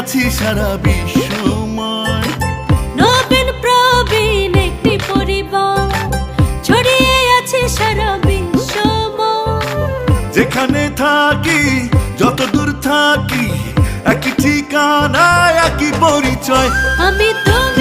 আছি সারা বিশ্বময়। নবীন প্রবীণ একটি পরিবার, ছড়িয়ে আছে সারা বিশ্বময়। যেখানে থাকি যত দূর থাকি, একই ঠিকানা একই পরিচয়। আমি তুমি